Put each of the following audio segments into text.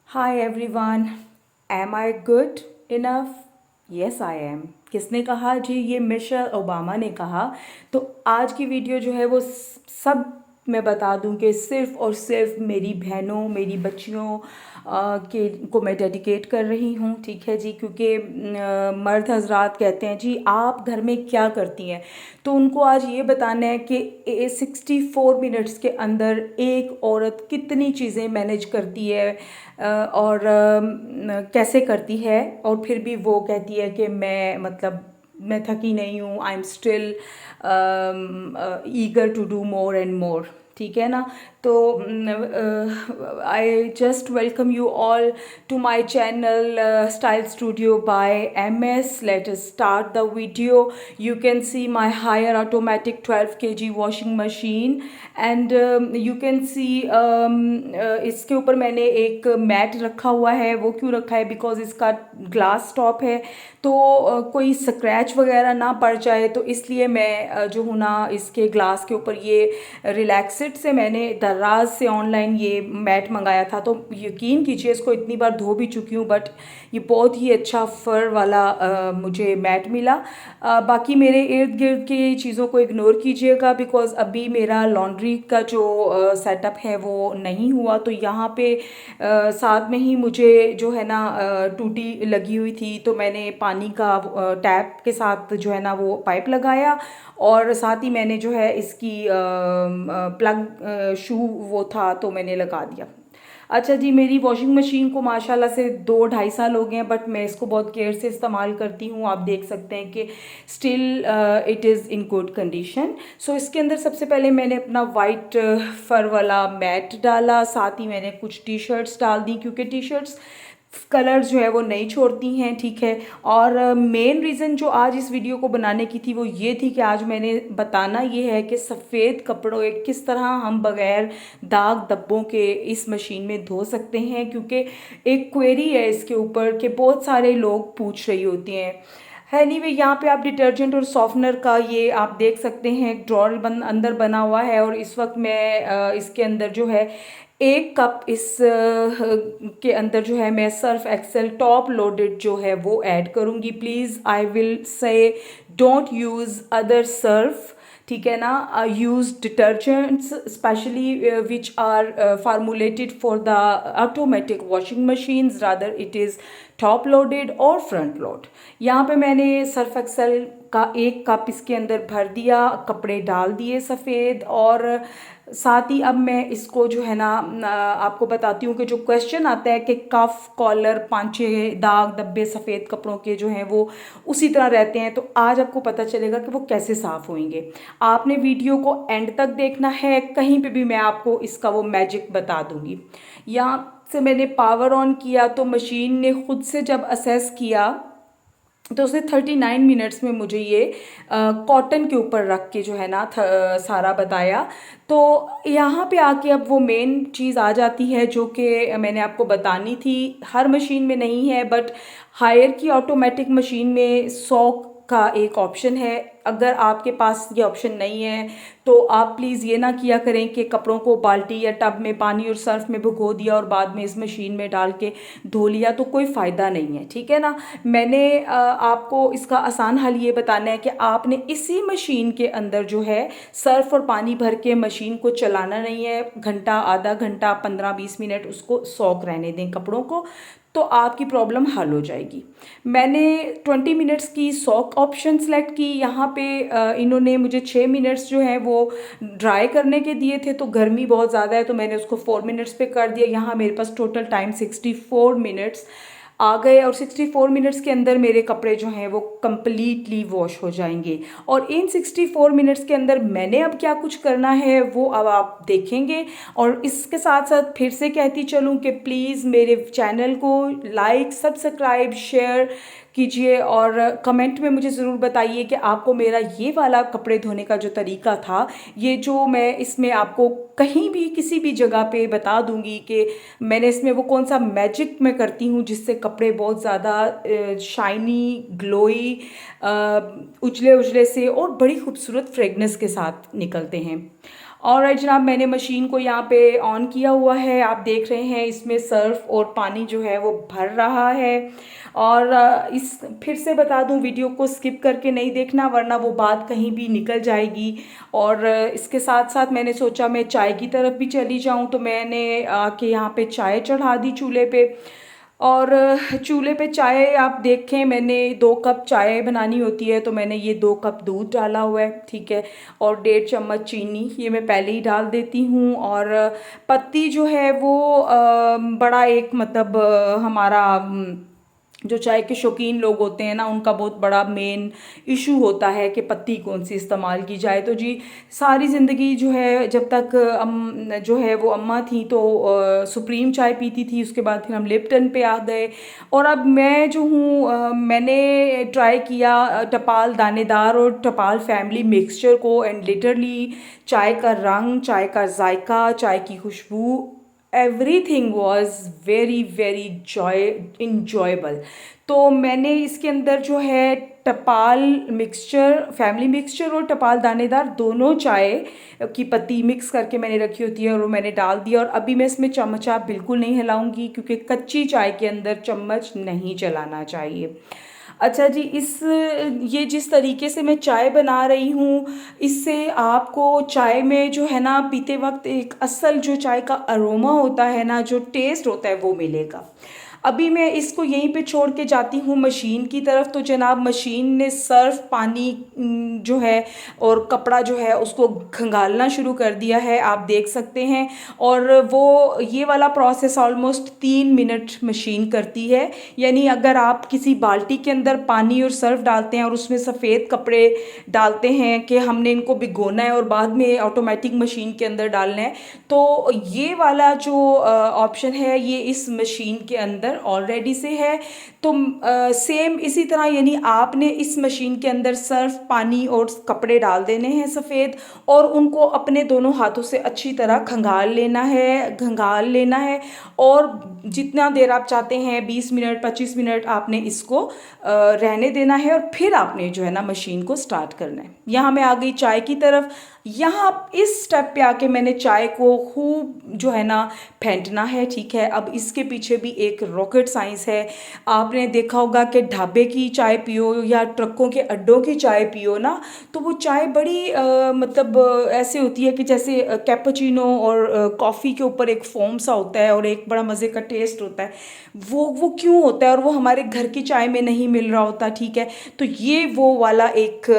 Hi everyone, am I good enough? Yes I am. किसने कहा जी? ये मिशेल ओबामा ने कहा। तो आज की वीडियो जो है वो सब मैं बता दूं कि सिर्फ़ और सिर्फ मेरी बहनों, मेरी बच्चियों के को मैं डेडिकेट कर रही हूँ। ठीक है जी, क्योंकि मर्द हजरात कहते हैं जी आप घर में क्या करती हैं, तो उनको आज ये बताना है कि 64 मिनट्स के अंदर एक औरत कितनी चीज़ें मैनेज करती है और कैसे करती है, और फिर भी वो कहती है कि मैं थकी नहीं हूँ, I am still eager to do more and more. ठीक है ना? तो I just welcome you all to my channel style studio by MS. Let us start the video. You can see my higher automatic 12 kg washing machine and you can see इसके ऊपर मैंने एक mat रखा हुआ है। वो क्यों रखा है? बिकॉज इसका ग्लास टॉप है, तो कोई स्क्रैच वगैरह ना पड़ जाए, तो इसलिए मैं जो हूँ ना इसके ग्लास के ऊपर ये रिलैक्सिट से मैंने दराज से ऑनलाइन ये मैट मंगाया था। तो यकीन कीजिए इसको इतनी बार धो भी चुकी हूँ, बट ये बहुत ही अच्छा फर वाला मुझे मैट मिला। बाकी मेरे इर्द गिर्द की चीज़ों को इग्नोर कीजिएगा, बिकॉज़ अभी मेरा लॉन्ड्री का जो सेटअप है वो नहीं हुआ। तो यहाँ पे साथ में ही मुझे जो है ना टूटी लगी हुई थी, तो मैंने पानी का टैप के साथ जो है ना वो पाइप लगाया, और साथ ही मैंने जो है इसकी प्लग शू वो था तो मैंने लगा दिया। अच्छा जी, मेरी वॉशिंग मशीन को माशाल्लाह से 2-2.5 साल हो गए हैं, बट मैं इसको बहुत केयर से इस्तेमाल करती हूँ। आप देख सकते हैं कि still it is in good condition. So इसके अंदर सबसे पहले मैंने अपना वाइट फर वाला मैट डाला, साथ ही मैंने कुछ टी शर्ट्स डाल दी, क्योंकि टी शर्ट्स कलर जो है वो नहीं छोड़ती हैं। ठीक है। और मेन रीज़न जो आज इस वीडियो को बनाने की थी वो ये थी कि आज मैंने बताना ये है कि सफ़ेद कपड़ों एक किस तरह हम बग़ैर दाग धब्बों के इस मशीन में धो सकते हैं, क्योंकि एक क्वेरी है इसके ऊपर कि बहुत सारे लोग पूछ रही होती हैं। है एनीवे, यहाँ पे आप डिटर्जेंट और सॉफ्टनर का ये आप देख सकते हैं एक ड्रॉर अंदर बना हुआ है, और इस वक्त मैं इसके अंदर जो है 1 कप के अंदर जो है मैं सर्फ एक्सेल टॉप लोडेड जो है वो ऐड करूँगी। Please I will say don't use other surf. ठीक है ना? Use detergents specially which are formulated for the automatic washing machines, rather it is top loaded और फ्रंट लोड। यहाँ पे मैंने सर्फ एक्सेल का 1 कप इसके अंदर भर दिया, कपड़े डाल दिए सफ़ेद, और साथ ही अब मैं इसको जो है ना आपको बताती हूँ कि जो क्वेश्चन आता है कि कफ कॉलर 5-6 दाग धब्बे सफ़ेद कपड़ों के जो हैं वो उसी तरह रहते हैं, तो आज आपको पता चलेगा कि वो कैसे साफ़ होंगे। आपने वीडियो को एंड तक देखना है, कहीं पे भी मैं आपको इसका वो मैजिक बता दूँगी। यहाँ से मैंने पावर ऑन किया तो मशीन ने खुद से जब असेस किया तो उसने 39 मिनट्स में मुझे ये कॉटन के ऊपर रख के जो है ना सारा बताया। तो यहाँ पे आके अब वो मेन चीज़ आ जाती है जो कि मैंने आपको बतानी थी। हर मशीन में नहीं है, बट हायर की ऑटोमेटिक मशीन में 100 का एक ऑप्शन है। अगर आपके पास ये ऑप्शन नहीं है तो आप प्लीज़ ये ना किया करें कि कपड़ों को बाल्टी या टब में पानी और सर्फ में भिगो दिया और बाद में इस मशीन में डाल के धो लिया, तो कोई फ़ायदा नहीं है। ठीक है ना? मैंने आपको इसका आसान हल ये बताना है कि आपने इसी मशीन के अंदर जो है सर्फ और पानी भर के मशीन को चलाना नहीं है। घंटा, आधा घंटा, 15-20 मिनट उसको सोक रहने दें कपड़ों को, तो आपकी प्रॉब्लम हल हो जाएगी। मैंने 20 मिनट्स की सॉक ऑप्शन सेलेक्ट की। यहाँ पे इन्होंने मुझे 6 मिनट्स जो है वो ड्राई करने के दिए थे, तो गर्मी बहुत ज़्यादा है तो मैंने उसको 4 मिनट्स पे कर दिया। यहाँ मेरे पास टोटल टाइम 64 मिनट्स आ गए, और 64 मिनट्स के अंदर मेरे कपड़े जो हैं वो कम्प्लीटली वॉश हो जाएंगे। और इन 64 मिनट्स के अंदर मैंने अब क्या कुछ करना है वो अब आप देखेंगे। और इसके साथ साथ फिर से कहती चलूँ कि प्लीज़ मेरे चैनल को लाइक, सब्सक्राइब, शेयर कीजिए, और कमेंट में मुझे ज़रूर बताइए कि आपको मेरा ये वाला कपड़े धोने का जो तरीका था, ये जो मैं इसमें आपको कहीं भी किसी भी जगह पे बता दूंगी कि मैंने इसमें वो कौन सा मैजिक मैं करती हूँ जिससे कपड़े बहुत ज़्यादा शाइनी, ग्लोई, उजले उजले से और बड़ी खूबसूरत फ्रेगनेंस के साथ निकलते हैं। ऑलराइट जनाब, मैंने मशीन को यहाँ पे ऑन किया हुआ है। आप देख रहे हैं इसमें सर्फ और पानी जो है वो भर रहा है। और इस फिर से बता दूं, वीडियो को स्किप करके नहीं देखना वरना वो बात कहीं भी निकल जाएगी। और इसके साथ साथ मैंने सोचा मैं चाय की तरफ भी चली जाऊं, तो मैंने आके यहाँ पे चाय चढ़ा दी चूल्हे पे। और चूल्हे पे चाय आप देखें, मैंने 2 कप चाय बनानी होती है तो मैंने ये 2 कप दूध डाला हुआ है, ठीक है। और 1.5 चम्मच चीनी ये मैं पहले ही डाल देती हूँ। और पत्ती जो है वो बड़ा एक मतलब हमारा जो चाय के शौकीन लोग होते हैं ना, उनका बहुत बड़ा मेन इशू होता है कि पत्ती कौन सी इस्तेमाल की जाए। तो जी सारी ज़िंदगी जो है जब तक जो है वो अम्मा थी तो सुप्रीम चाय पीती थी, उसके बाद फिर हम लिप्टन पे आ गए। और अब मैं जो हूँ मैंने ट्राई किया टपाल दानेदार और टपाल फैमिली मिक्सचर को, एंड लिटरली चाय का रंग, चाय का जायका, चाय की खुशबू, everything was very very enjoyable. तो मैंने इसके अंदर जो है टपाल मिक्सचर, फैमिली मिक्सचर और टपाल दानेदार दोनों चाय की पत्ती मिक्स करके मैंने रखी होती है और वो मैंने डाल दिया। और अभी मैं इसमें चम्मचा बिल्कुल नहीं हिलाऊंगी क्योंकि कच्ची चाय के अंदर चम्मच नहीं चलाना चाहिए। अच्छा जी, ये जिस तरीके से मैं चाय बना रही हूँ, इससे आपको चाय में जो है ना पीते वक्त एक असल जो चाय का अरोमा होता है ना, जो टेस्ट होता है वो मिलेगा। अभी मैं इसको यहीं पे छोड़ के जाती हूँ मशीन की तरफ। तो जनाब मशीन ने सर्फ पानी जो है और कपड़ा जो है उसको खंगालना शुरू कर दिया है, आप देख सकते हैं। और वो ये वाला प्रोसेस ऑलमोस्ट 3 मिनट मशीन करती है। यानी अगर आप किसी बाल्टी के अंदर पानी और सर्फ डालते हैं और उसमें सफ़ेद कपड़े डालते हैं कि हमने इनको भिगोना है और बाद में ऑटोमेटिक मशीन के अंदर डालना है, तो ये वाला जो ऑप्शन है ये इस मशीन के अंदर ऑलरेडी से है। तो सेम इसी तरह यानी आपने इस मशीन के अंदर सर्फ पानी और कपड़े डाल देने हैं सफ़ेद, और उनको अपने दोनों हाथों से अच्छी तरह खंगाल लेना है। और जितना देर आप चाहते हैं 20 मिनट 25 मिनट आपने इसको रहने देना है और फिर आपने जो है ना मशीन को स्टार्ट करना है। यहाँ मैं आ गई चाय की तरफ। यहाँ इस स्टेप पे आके मैंने चाय को खूब जो है ना फेंटना है, ठीक है। अब इसके पीछे भी एक रॉकेट साइंस है। आपने देखा होगा कि ढाबे की चाय पियो या ट्रकों के अड्डों की चाय पियो ना, तो वो चाय बड़ी मतलब ऐसे होती है कि जैसे कैपुचिनो और कॉफ़ी के ऊपर एक फोम सा होता है और एक बड़ा मज़े का टेस्ट होता है। वो क्यों होता है और वो हमारे घर की चाय में नहीं मिल रहा होता, ठीक है। तो ये वो वाला एक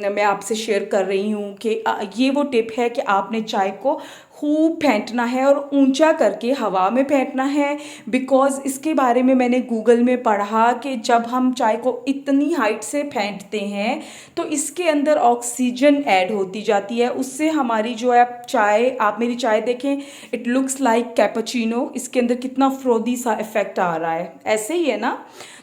मैं आपसे शेयर कर रही हूँ कि ये वो टिप है कि आपने चाय को खूब फेंटना है और ऊंचा करके हवा में फेंटना है। बिकॉज़ इसके बारे में मैंने गूगल में पढ़ा कि जब हम चाय को इतनी हाइट से फेंटते हैं तो इसके अंदर ऑक्सीजन ऐड होती जाती है, उससे हमारी जो है चाय, आप मेरी चाय देखें, इट लुक्स लाइक कैपुचिनो, इसके अंदर कितना फ्रोदी सा इफेक्ट आ रहा है, ऐसे ही है ना।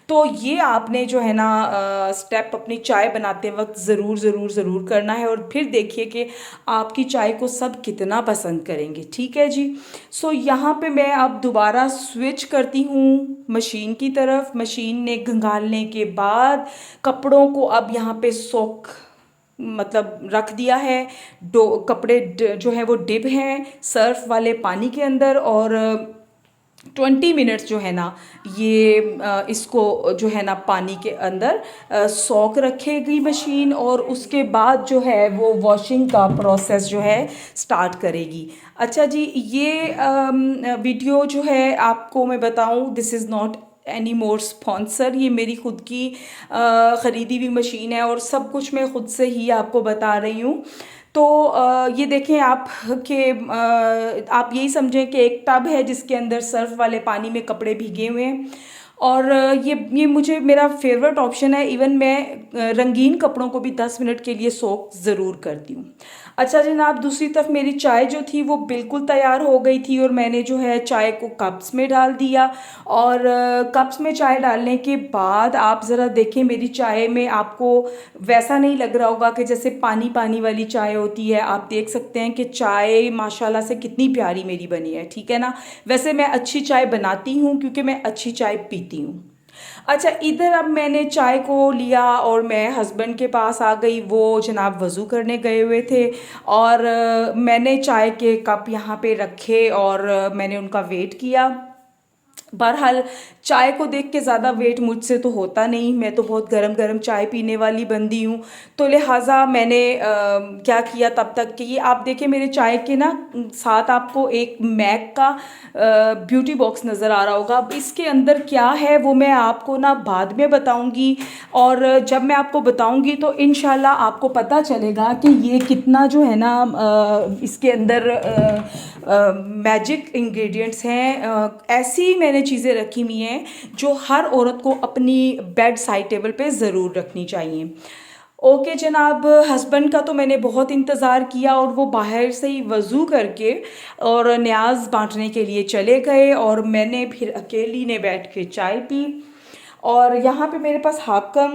तो ये आपने जो है ना स्टेप अपनी चाय बनाते वक्त ज़रूर ज़रूर ज़रूर करना है और फिर देखिए कि आपकी चाय को सब कितना पसंद करेंगे, ठीक है जी। सो यहाँ पे मैं अब दोबारा स्विच करती हूँ मशीन की तरफ। मशीन ने खंगालने के बाद कपड़ों को अब यहाँ पे सोख मतलब रख दिया है। कपड़े जो है वो डिप हैं सर्फ वाले पानी के अंदर, और 20 मिनट्स जो है ना ये इसको जो है ना पानी के अंदर सोख रखेगी मशीन, और उसके बाद जो है वो वॉशिंग का प्रोसेस जो है स्टार्ट करेगी। अच्छा जी, ये वीडियो जो है आपको मैं बताऊं, this is not any more sponsor, ये मेरी खुद की ख़रीदी हुई मशीन है और सब कुछ मैं खुद से ही आपको बता रही हूँ। तो ये देखें आप कि आप यही समझें कि एक टब है जिसके अंदर सर्फ वाले पानी में कपड़े भीगे हुए हैं, और ये मुझे मेरा फेवरेट ऑप्शन है। इवन मैं रंगीन कपड़ों को भी 10 मिनट के लिए सोक ज़रूर करती हूँ। अच्छा जनाब, दूसरी तरफ मेरी चाय जो थी वो बिल्कुल तैयार हो गई थी और मैंने जो है चाय को कप्स में डाल दिया। और कप्स में चाय डालने के बाद आप ज़रा देखें मेरी चाय में आपको वैसा नहीं लग रहा होगा कि जैसे पानी पानी वाली चाय होती है। आप देख सकते हैं कि चाय माशाल्लाह से कितनी प्यारी मेरी बनी है, ठीक है ना। वैसे मैं अच्छी चाय बनाती हूँ क्योंकि मैं अच्छी चाय पीती हूँ। अच्छा, इधर अब मैंने चाय को लिया और मैं हस्बैंड के पास आ गई। वो जनाब वज़ू करने गए हुए थे और मैंने चाय के कप यहाँ पे रखे और मैंने उनका वेट किया। बहरहाल चाय को देख के ज़्यादा वेट मुझसे तो होता नहीं, मैं तो बहुत गरम गरम चाय पीने वाली बंदी हूँ। तो लिहाजा मैंने क्या किया तब तक कि ये आप देखें मेरे चाय के ना साथ आपको एक मैक का ब्यूटी बॉक्स नज़र आ रहा होगा। अब इसके अंदर क्या है वो मैं आपको ना बाद में बताऊंगी, और जब मैं आपको बताऊंगी तो इंशाल्लाह आपको पता चलेगा कि ये कितना जो है ना इसके अंदर मैजिक इंग्रेडिएंट्स हैं। ऐसी मैंने चीज़ें रखी हुई हैं जो हर औरत को अपनी बेड साइड टेबल पे ज़रूर रखनी चाहिए। ओके जनाब, हस्बैंड का तो मैंने बहुत इंतज़ार किया और वो बाहर से ही वज़ू करके और न्याज बांटने के लिए चले गए और मैंने फिर अकेली ने बैठ के चाय पी। और यहाँ पे मेरे पास हाकम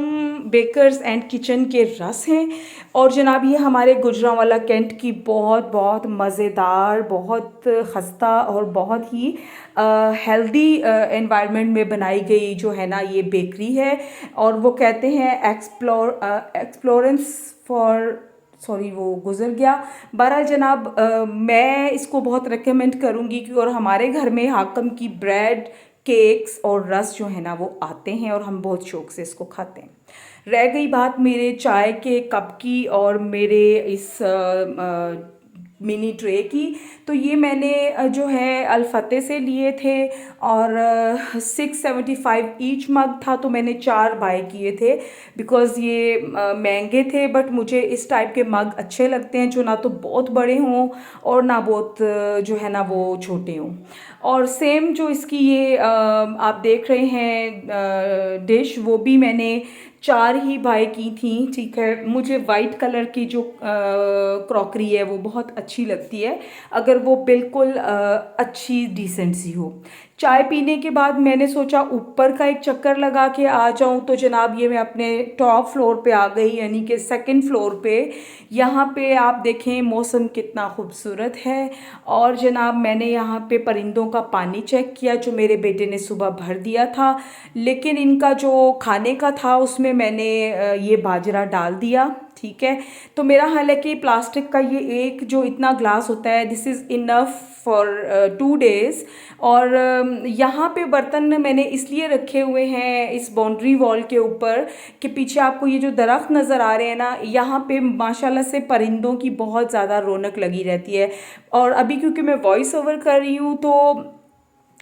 बेकर्स एंड किचन के रस हैं। और जनाब ये हमारे गुजरांवाला कैंट की बहुत बहुत मज़ेदार, बहुत खस्ता और बहुत ही हेल्दी एनवायरनमेंट में बनाई गई जो है ना ये बेकरी है। और वो कहते हैं एक्सप्लोरेंस फॉर, सॉरी वो गुजर गया। बहरहाल जनाब मैं इसको बहुत रेकमेंड करूँगी कि, और हमारे घर में हाकम की ब्रेड, केक्स और रस जो है ना वो आते हैं और हम बहुत शौक से इसको खाते हैं। रह गई बात मेरे चाय के कप की और मेरे इस मिनी ट्रे की, तो ये मैंने जो है अल-फतेह से लिए थे और 675 ईच मग था, तो मैंने 4 बाय किए थे बिकॉज़ ये महंगे थे। बट मुझे इस टाइप के मग अच्छे लगते हैं जो ना तो बहुत बड़े हों और ना बहुत जो है ना वो छोटे हों। और सेम जो इसकी ये आप देख रहे हैं डिश, वो भी मैंने 4 ही बाय की थी, ठीक है। मुझे वाइट कलर की जो क्रॉकरी है वो बहुत अच्छी लगती है, अगर वो बिल्कुल अच्छी डिसेंट सी हो। चाय पीने के बाद मैंने सोचा ऊपर का एक चक्कर लगा के आ जाऊं, तो जनाब ये मैं अपने टॉप फ्लोर पे आ गई, यानी कि सेकंड फ्लोर पे। यहाँ पे आप देखें मौसम कितना खूबसूरत है। और जनाब मैंने यहाँ पे परिंदों का पानी चेक किया जो मेरे बेटे ने सुबह भर दिया था, लेकिन इनका जो खाने का था उसमें मैंने ये बाजरा डाल दिया, ठीक है। तो मेरा हालांकि प्लास्टिक का ये एक जो इतना ग्लास होता है, this is enough for 2 days. और यहाँ पे बर्तन मैंने इसलिए रखे हुए हैं इस बाउंड्री वॉल के ऊपर कि पीछे आपको ये जो दरख्त नज़र आ रहे हैं ना, यहाँ पे माशाल्लाह से परिंदों की बहुत ज़्यादा रौनक लगी रहती है। और अभी क्योंकि मैं वॉइस ओवर कर रही हूँ तो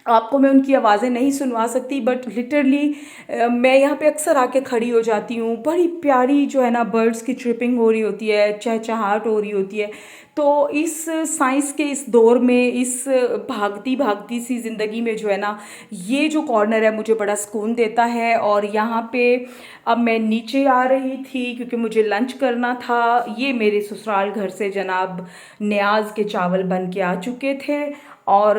आपको मैं उनकी आवाज़ें नहीं सुनवा सकती, बट लिटरली मैं यहाँ पे अक्सर आके खड़ी हो जाती हूँ। बड़ी प्यारी जो है ना बर्ड्स की ट्रिपिंग हो रही होती है, चहचहाट हो रही होती है। तो इस साइंस के इस दौर में, इस भागती भागती सी ज़िंदगी में जो है ना, ये जो कॉर्नर है मुझे बड़ा सुकून देता है। और यहाँ पे अब मैं नीचे आ रही थी क्योंकि मुझे लंच करना था। ये मेरे ससुराल घर से जनाब न्याज के चावल बन के आ चुके थे और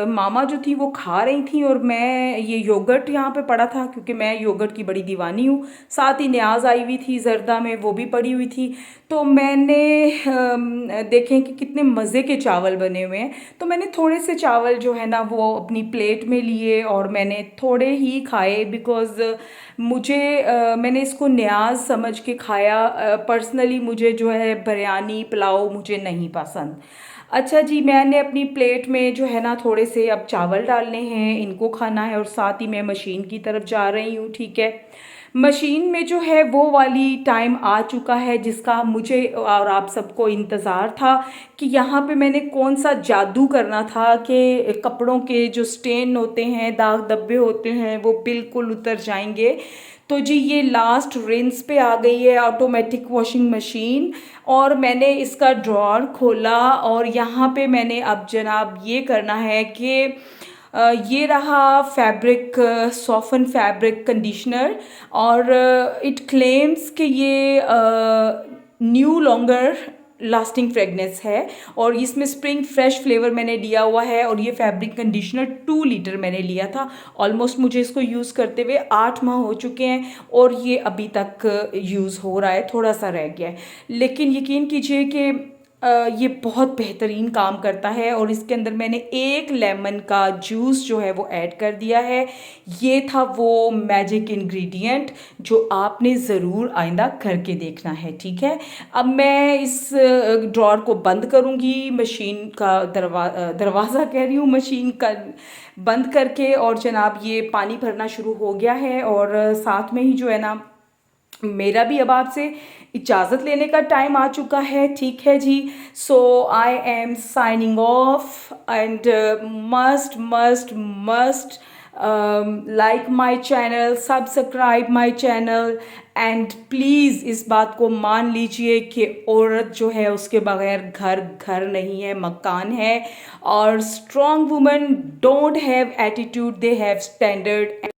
मामा जो थी वो खा रही थी, और मैं ये योगर्ट यहाँ पे पड़ा था क्योंकि मैं योगर्ट की बड़ी दीवानी हूँ। साथ ही न्याज आई हुई थी जर्दा में, वो भी पड़ी हुई थी। तो मैंने देखें कि कितने मज़े के चावल बने हुए हैं, तो मैंने थोड़े से चावल जो है ना वो अपनी प्लेट में लिए और मैंने थोड़े ही खाए बिकॉज़ मुझे मैंने इसको न्याज समझ के खाया। पर्सनली मुझे जो है बिरयानी पुलाव मुझे नहीं पसंद। अच्छा जी, मैंने अपनी प्लेट में जो है ना थोड़े से अब चावल डालने हैं, इनको खाना है और साथ ही मैं मशीन की तरफ जा रही हूँ, ठीक है। मशीन में जो है वो वाली टाइम आ चुका है जिसका मुझे और आप सबको इंतज़ार था कि यहाँ पे मैंने कौन सा जादू करना था कि कपड़ों के जो स्टेन होते हैं, दाग धब्बे होते हैं, वो बिल्कुल उतर जाएंगे। तो जी ये लास्ट रिंस पे आ गई है ऑटोमेटिक वॉशिंग मशीन, और मैंने इसका ड्रॉर खोला और यहाँ पे मैंने अब जनाब ये करना है कि ये रहा फैब्रिक सॉफ्टन फैब्रिक कंडीशनर, और इट क्लेम्स कि ये न्यू लॉन्गर लास्टिंग फ्रेगनेंस है और इसमें स्प्रिंग फ्रेश फ्लेवर मैंने लिया हुआ है। और ये फैब्रिक कंडीशनर 2 लीटर मैंने लिया था। ऑलमोस्ट मुझे इसको यूज़ करते हुए 8 माह हो चुके हैं और ये अभी तक यूज़ हो रहा है, थोड़ा सा रह गया है। लेकिन यकीन कीजिए कि ये बहुत बेहतरीन काम करता है और इसके अंदर मैंने एक लेमन का जूस जो है वो ऐड कर दिया है। ये था वो मैजिक इंग्रेडिएंट जो आपने ज़रूर आइंदा करके देखना है, ठीक है। अब मैं इस ड्रॉर को बंद करूँगी, मशीन का दरवाज़ा कह रही हूँ, मशीन का बंद करके। और जनाब ये पानी भरना शुरू हो गया है और साथ में ही जो है ना, मेरा भी अब आपसे इजाज़त लेने का टाइम आ चुका है, ठीक है जी। So I am signing off and must must must like my channel, subscribe my channel and please इस बात को मान लीजिए कि औरत जो है उसके बगैर घर घर नहीं है, मकान है। और strong women don't have attitude, they have standard.